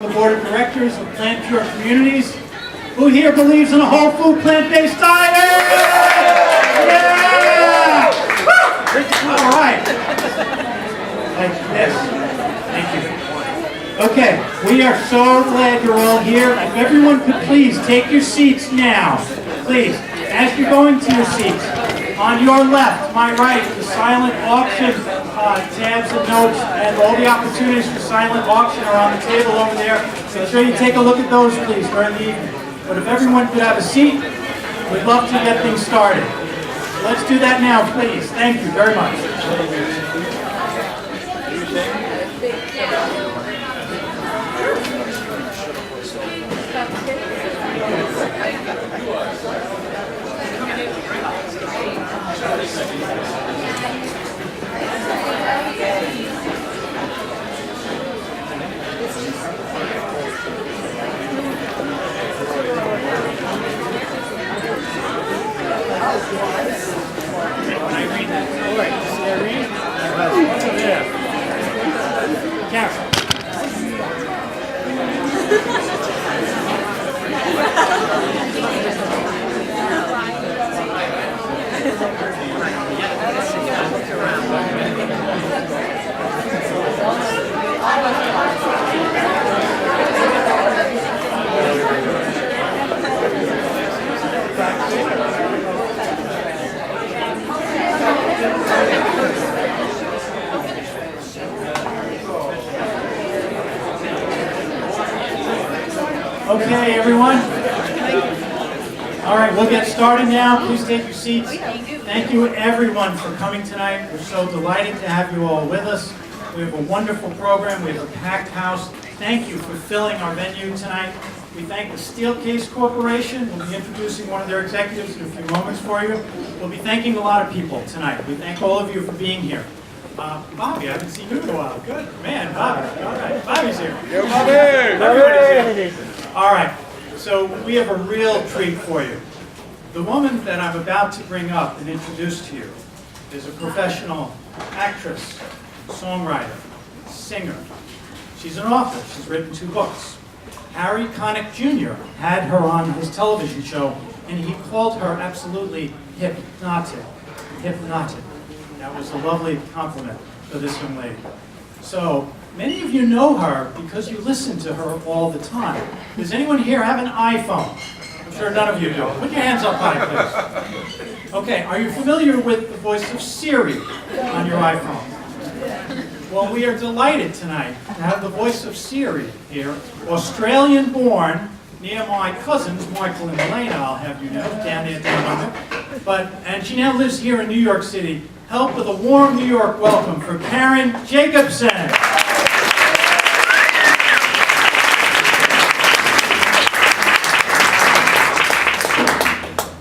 The Board of Directors of Plant Pure Communities. Who here believes in a whole food plant-based diet? Yeah! All right. Like this. Thank you. Okay, we are so glad you're all here. If everyone could please take your seats now. Please, as you're going to your seats, on your left, my right, the silent auction tabs and notes and all the opportunities for silent auction are on the table over there. Make sure you take a look at those, please, during the evening. But if everyone could have a seat, we'd love to get things started. So let's do that now, please. Thank you very much. Okay, everyone. All right, we'll get started now. Please take your seats. Thank you, everyone, for coming tonight. We're so delighted to have you all with us. We have a wonderful program. We have a packed house. Thank you for filling our venue tonight. We thank the Steelcase Corporation. We'll be introducing one of their executives in a few moments for you. We'll be thanking a lot of people tonight. We thank all of you for being here. Bobby, I haven't seen you in a while. Good. Man, Bobby. All right. Bobby's here. Yo, Bobby! Everybody's here. All right. So we have a real treat for you. The woman that I'm about to bring up and introduce to you is a professional actress, songwriter, singer. She's an author. She's written 2 books. Harry Connick Jr. had her on his television show, and he called her absolutely hypnotic. Hypnotic. That was a lovely compliment for this young lady. So, many of you know her because you listen to her all the time. Does anyone here have an iPhone? I'm sure none of you do. Put your hands up high, please. Okay, are you familiar with the voice of Siri on your iPhone? Well, we are delighted tonight to have the voice of Siri here, Australian-born, near my cousins, Michael and Elaine, I'll have you know, down under. And she now lives here in New York City. Help with a warm New York welcome for Karen Jacobsen.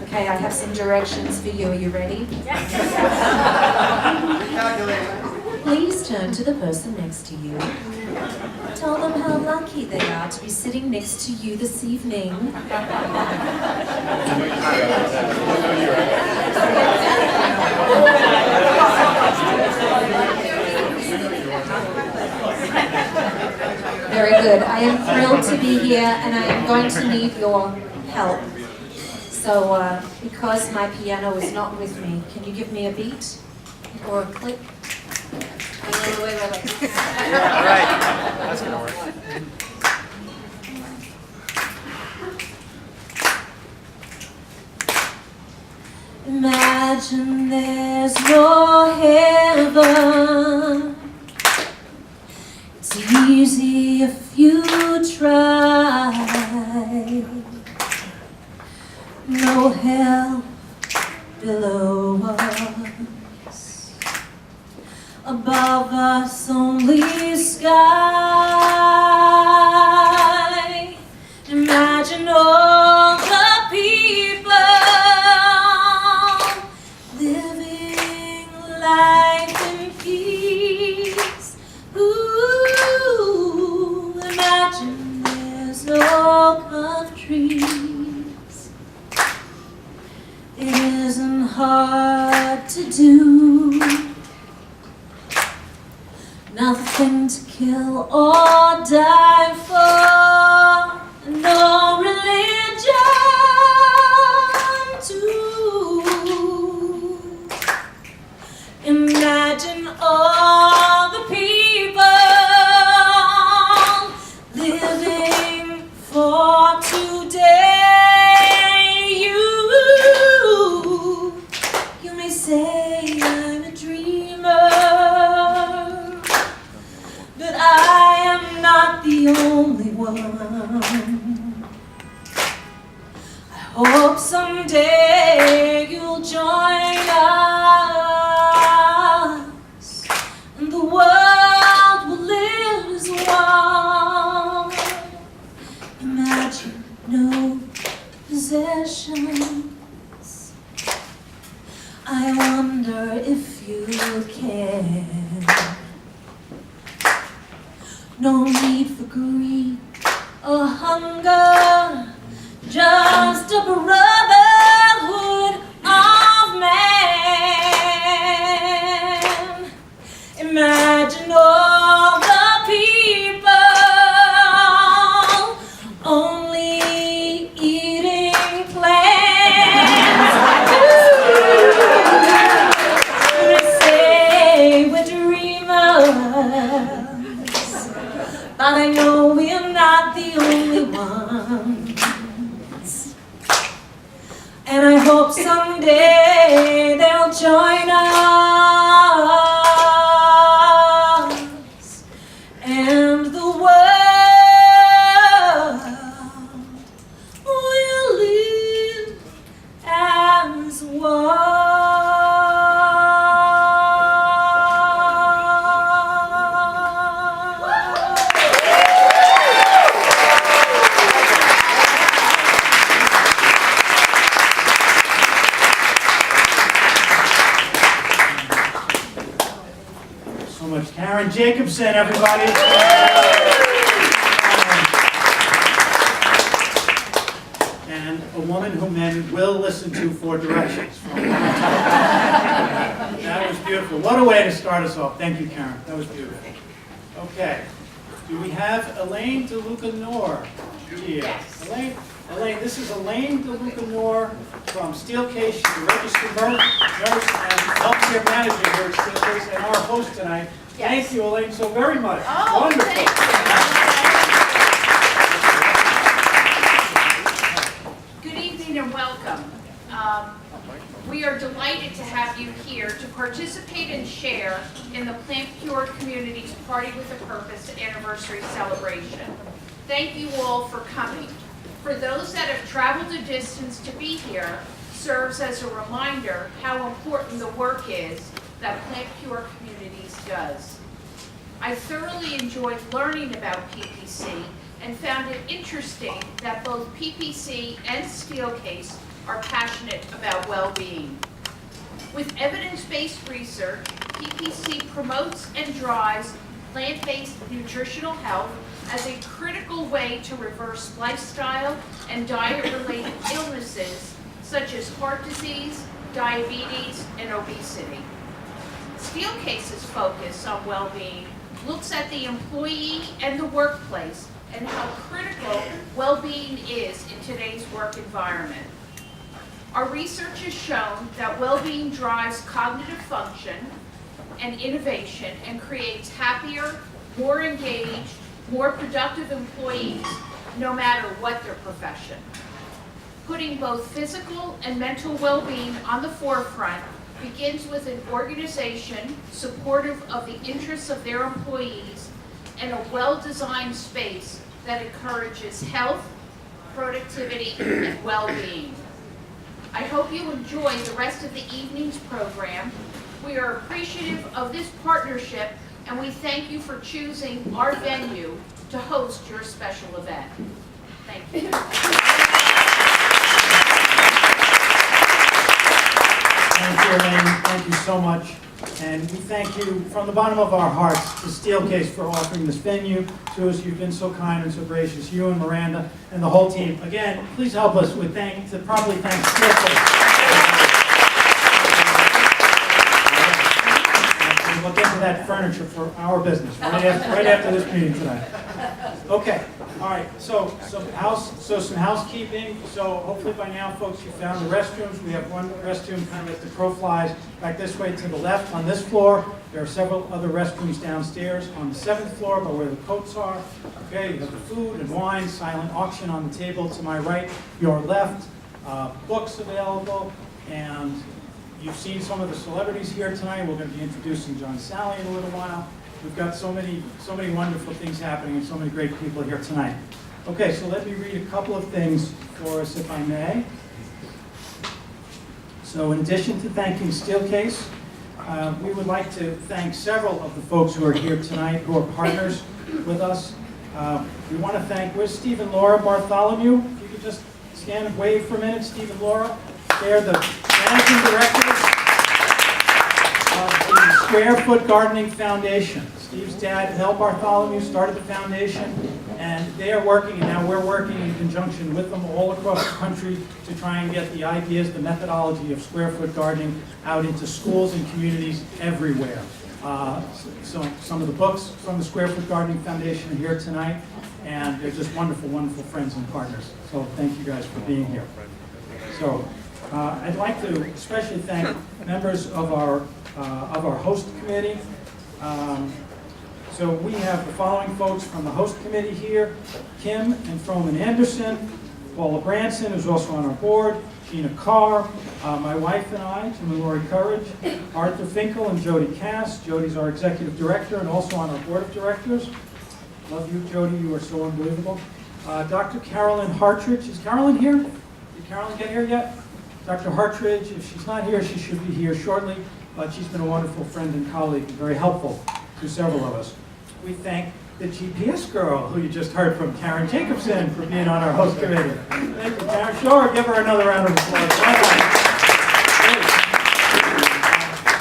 Okay, I have some directions for you. Are you ready? Yes. Please turn to the person next to you. Tell them how lucky they are to be sitting next to you this evening. Very good. I am thrilled to be here, and I am going to need your help. So, because my piano is not with me, can you give me a beat or a click? Wait. Yeah, all right. That's going to work. Imagine there's no heaven. It's easy if you try. No hell below us. Above us only sky. Imagine all the people living life in peace. Ooh, imagine there's no countries. It isn't hard to do. Nothing to kill or die for, no religion to imagine all the people living for today. You may say I'm a dreamer, but I am not the only one. I hope someday you'll join us, and the world will live as one. Imagine no possessions. I wonder if you can. No need for greed or hunger, just a brotherhood of man. Imagine all the people only eating plants. They say we're dreamers, but I know we're not the only ones. And I hope someday they'll join us, and the world will live as one. So much. Karen Jacobsen, everybody. And a woman who men will listen to for directions from. That was beautiful. What a way to start us off. Thank you, Karen. That was beautiful. Okay. Do we have Elaine DeLuca Knorr here? Yes. Elaine, this is Elaine DeLuca Knorr from Steelcase. She's a registered nurse and healthcare manager here at Steelcase and our host tonight. Yes. Thank you, Elaine, so very much. Oh, Wonderful. thank you. Good evening and welcome. We are delighted to have you here to participate and share in the Plant Pure Community's Party with a Purpose anniversary celebration. Thank you all for coming. For those that have traveled a distance to be here, serves as a reminder how important the work is that Plant Pure Communities does. I thoroughly enjoyed learning about PPC and found it interesting that both PPC and Steelcase are passionate about well-being. With evidence-based research, PPC promotes and drives plant-based nutritional health as a critical way to reverse lifestyle and diet-related illnesses such as heart disease, diabetes, and obesity. Steelcase's focus on well-being looks at the employee and the workplace and how critical well-being is in today's work environment. Our research has shown that well-being drives cognitive function and innovation and creates happier, more engaged, more productive employees, no matter what their profession. Putting both physical and mental well-being on the forefront begins with an organization supportive of the interests of their employees and a well-designed space that encourages health, productivity, and well-being. I hope you enjoy the rest of the evening's program. We are appreciative of this partnership, and we thank you for choosing our venue to host your special event. Thank you. Thank you, Elaine. Thank you so much. And we thank you from the bottom of our hearts to Steelcase for offering this venue to us. You've been so kind and so gracious, you and Miranda and the whole team. Again, please help us with to properly thank Steelcase. We'll get some of that furniture for our business right after this meeting tonight. Okay, all right, so some housekeeping. So hopefully by now, folks, you found the restrooms. We have one restroom kind of as the crow flies back this way to the left on this floor. There are several other restrooms downstairs on the 7th floor by where the coats are. Okay, you have the food and wine, silent auction on the table to my right, your left, books available, and you've seen some of the celebrities here tonight. We're going to be introducing John Sally in a little while. We've got so many wonderful things happening and so many great people here tonight. Okay, so let me read a couple of things for us, if I may. So in addition to thanking Steelcase, we would like to thank several of the folks who are here tonight who are partners with us. We want to thank, where's Steve and Laura Bartholomew? If you could just stand and wave for a minute, Steve and Laura. They're the managing directors of the Square Foot Gardening Foundation. Steve's dad, Mel Bartholomew, started the foundation, and they are working, and now we're working in conjunction with them all across the country to try and get the ideas, the methodology of square foot gardening out into schools and communities everywhere. So some of the books from the Square Foot Gardening Foundation are here tonight, and they're just wonderful, wonderful friends and partners. So thank you guys for being here. So I'd like to especially thank members of our host committee. So we have the following folks from the host committee here: Kim and Froman Anderson, Paula Branson, who's also on our board, Gina Carr, my wife and I, Jim and Lori Courage, Arthur Finkel and Jody Cass. Jody's our executive director and also on our board of directors. Love you, Jody. You are so unbelievable. Dr. Carolyn Hartridge. Is Carolyn here? Did Carolyn get here yet? Dr. Hartridge, if she's not here, she should be here shortly. But she's been a wonderful friend and colleague and very helpful to several of us. We thank the GPS girl, who you just heard from, Karen Jacobsen, for being on our host committee. Thank you, Karen. Sure, give her another round of applause.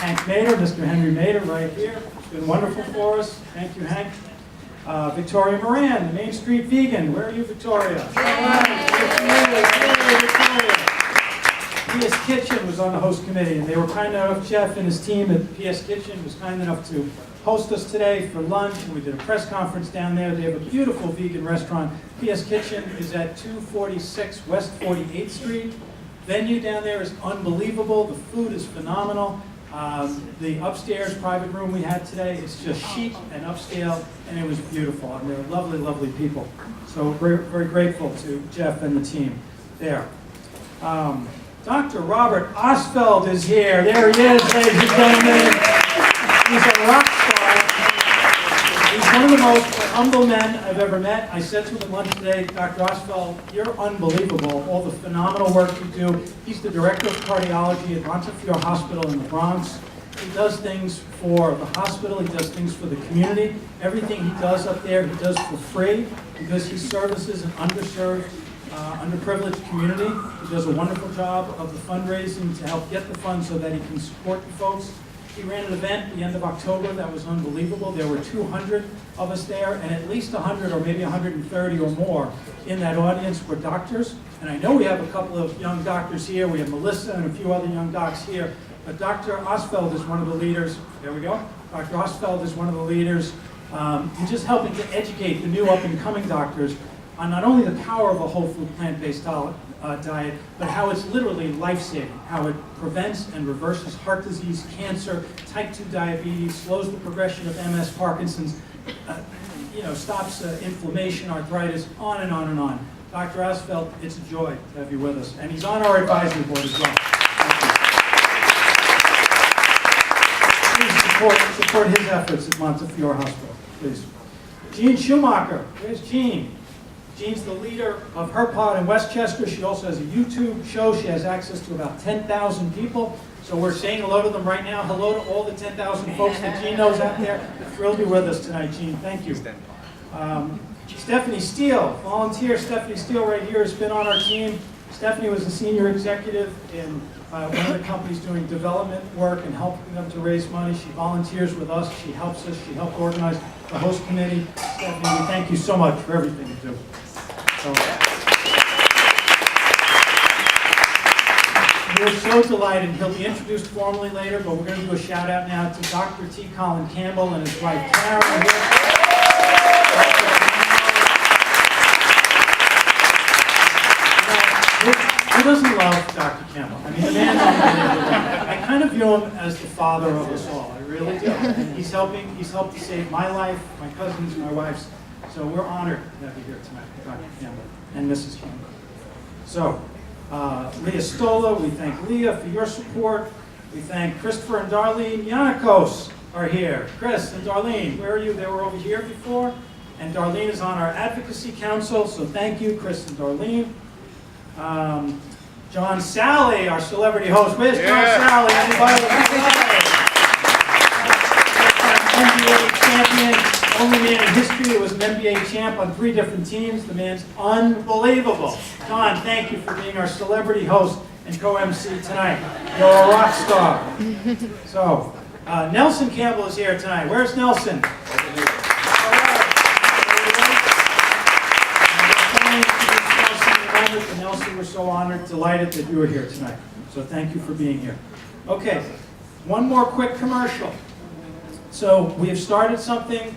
Hank Mader, Mr. Henry Mader, right here. It's been wonderful for us. Thank you, Hank. Victoria Moran, the Main Street Vegan. Where are you, Victoria? Victoria. PS Kitchen was on the host committee, and they were kind enough, Jeff and his team at PS Kitchen was kind enough to host us today for lunch. We did a press conference down there. They have a beautiful vegan restaurant. PS Kitchen is at 246 West 48th Street. Venue down there is unbelievable. The food is phenomenal. The upstairs private room we had today is just chic and upscale, and it was beautiful. And they're lovely, lovely people. So we're very grateful to Jeff and the team there. Dr. Robert Osfeld is here. There he is, ladies and gentlemen. He's a rock star. He's one of the most humble men I've ever met. I said to him at lunch today, Dr. Osfeld, you're unbelievable. All the phenomenal work you do. He's the director of cardiology at Montefiore Hospital in the Bronx. He does things for the hospital. He does things for the community. Everything he does up there, he does for free because he services an underserved, underprivileged community. He does a wonderful job of the fundraising to help get the funds so that he can support the folks. He ran an event at the end of October that was unbelievable. There were 200 of us there, and at least 100 or maybe 130 or more in that audience were doctors. And I know we have a couple of young doctors here. We have Melissa and a few other young docs here. But Dr. Osfeld is one of the leaders. There we go. Dr. Osfeld is one of the leaders in just helping to educate the new up-and-coming doctors on not only the power of a whole food plant-based diet, but how it's literally life-saving, how it prevents and reverses heart disease, cancer, type 2 diabetes, slows the progression of MS, Parkinson's, stops inflammation, arthritis, on and on and on. Dr. Osfeld, it's a joy to have you with us. And he's on our advisory board as well. Please support his efforts at Montefiore Hospital, please. Jean Schumacher, where's Jean? Jean's the leader of Her Pod in Westchester. She also has a YouTube show. She has access to about 10,000 people. So we're saying hello to them right now. Hello to all the 10,000 folks that Jean knows out there. Thrilled you're with us tonight, Jean. Thank you. Stephanie Steele, volunteer. Stephanie Steele right here has been on our team. Stephanie was a senior executive in one of the companies doing development work and helping them to raise money. She volunteers with us. She helps us. She helped organize the host committee. Stephanie, we thank you so much for everything you do. So, we're so delighted. He'll be introduced formally later, but we're going to do a shout out now to Dr. T. Colin Campbell and his wife Karen. Who doesn't love Dr. Campbell? I mean, the man's unbelievable. I kind of view him as the father of us all. I really do. And he's helped to save my life, my cousin's, my wife's. So we're honored to have you here tonight, Dr. Campbell and Mrs. Campbell. So, Leah Stola, we thank Leah for your support. We thank Christopher and Darlene Yannikos are here. Chris and Darlene, where are you? They were over here before. And Darlene is on our advocacy council, so thank you, Chris and Darlene. John Sally, our celebrity host. Where's John Sally? Anybody? NBA champion, only man in history who was an NBA champ on 3 different teams. The man's unbelievable. John, thank you for being our celebrity host and co-MC tonight. You're a rock star. So, Nelson Campbell is here tonight. Where's Nelson? And Nelson, we're so honored, delighted that you were here tonight. So thank you for being here. Okay, one more quick commercial. So we have started something.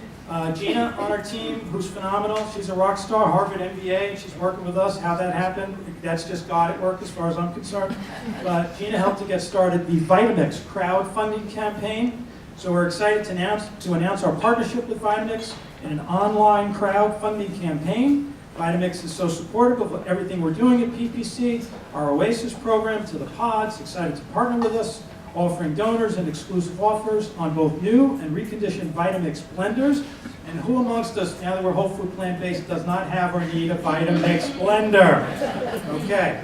Gina on our team, who's phenomenal. She's a rock star, Harvard MBA, and she's working with us. How that happened, that's just God at work as far as I'm concerned. But Gina helped to get started the Vitamix crowdfunding campaign. So we're excited to announce our partnership with Vitamix in an online crowdfunding campaign. Vitamix is so supportive of everything we're doing at PPC, our Oasis program to the pods, excited to partner with us, offering donors and exclusive offers on both new and reconditioned Vitamix blenders. And who amongst us, now that we're whole food plant-based, does not have or need a Vitamix blender? Okay,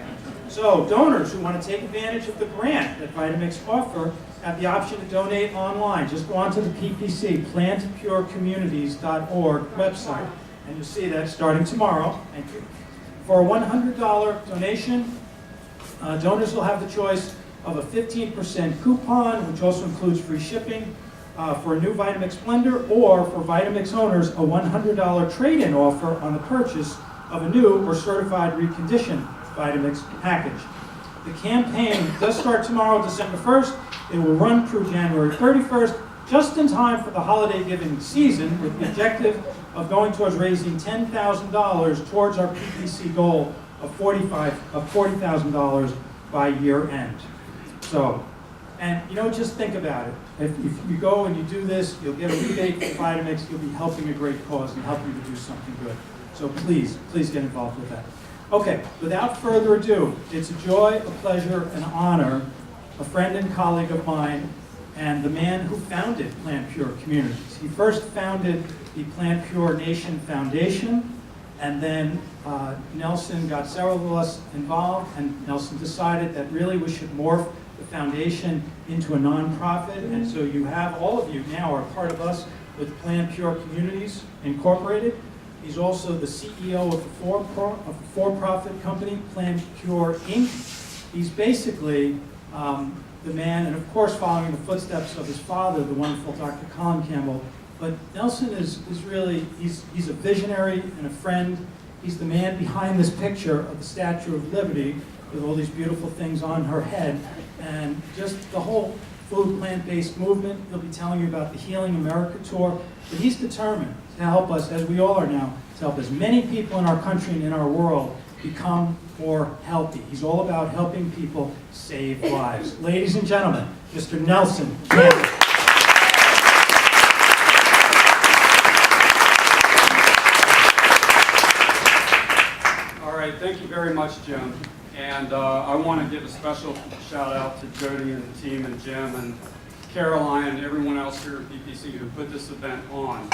so donors who want to take advantage of the grant that Vitamix offer have the option to donate online. Just go onto the PPC, plantpurecommunities.org website. And you'll see that starting tomorrow. Thank you. For a $100 donation, donors will have the choice of a 15% coupon, which also includes free shipping for a new Vitamix blender, or for Vitamix owners, a $100 trade-in offer on the purchase of a new or certified reconditioned Vitamix package. The campaign does start tomorrow, December 1st. It will run through January 31st, just in time for the holiday giving season, with the objective of going towards raising $10,000 towards our PPC goal of $40,000 by year end. So, and just think about it. If you go and you do this, you'll get a rebate for Vitamix, you'll be helping a great cause and helping to do something good. So please get involved with that. Okay, without further ado, it's a joy, a pleasure, an honor, a friend and colleague of mine, and the man who founded Plant Pure Communities. He first founded the Plant Pure Nation Foundation, and then Nelson got several of us involved, and Nelson decided that really we should morph the foundation into a nonprofit, and so you have, all of you now are part of us with Plant Pure Communities Incorporated. He's also the CEO of a for-profit company, Plant Pure Inc. He's basically the man, and of course following in the footsteps of his father, the wonderful Dr. Colin Campbell. But Nelson is really, he's a visionary and a friend. He's the man behind this picture of the Statue of Liberty with all these beautiful things on her head. And just the whole food plant-based movement. He'll be telling you about the Healing America tour. But he's determined to help us, as we all are now, to help as many people in our country and in our world become more healthy. He's all about helping people save lives. Ladies and gentlemen, Mr. Nelson Campbell. All right, thank you very much, Jim. And I want to give a special shout out to Jody and the team and Jim and Caroline and everyone else here at PPC who put this event on.